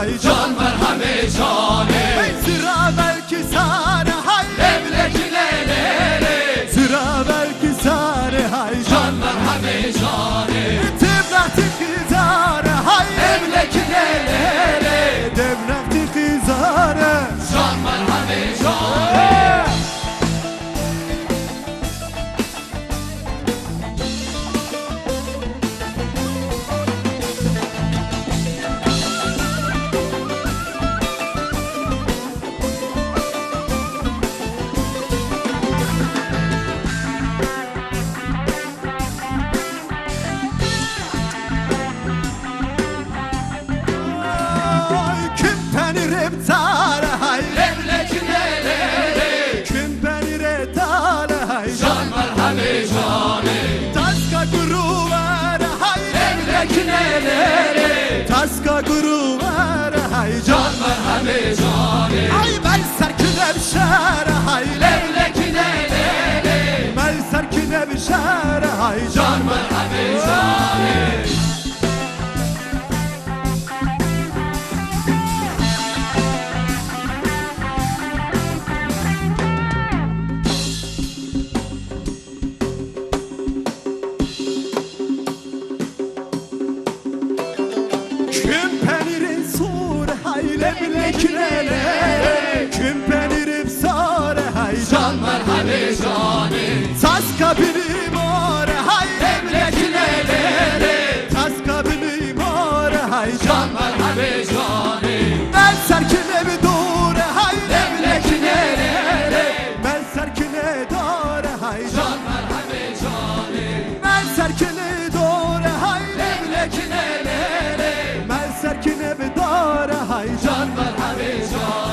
های جان مرهم جانه زرا بلکی ساره های لبلک لیلی زرا بلکی ساره های جان مرهم جانه دبنختی خیزاره های لبلک لیلی دبنختی خیزاره جان مرهم جانه تاره های لبلک لیلی کن بنیره تاره های جان مرهم جانه تاسکا گروهاره های لبلک لیلی تاسکا گروهاره های جان مرهم جانه ای من سرکنم شهره های لبلک لیلی من سرکنم شهره های جان مرهم جانه Kim penirin sur hayle bilekleri Kim penirim sare hay جان مرهم جانه Tas kabilim ore hay لبلک لیلی Tas kabilim ore hay جان مرهم جانه Ben serkine bir dure hay لبلک لیلی Ben serkine dore hay جان مرهم جانه Ben serkine dore hay لبلک لیلی Ben serkine bir dore hay جان مرهم جانه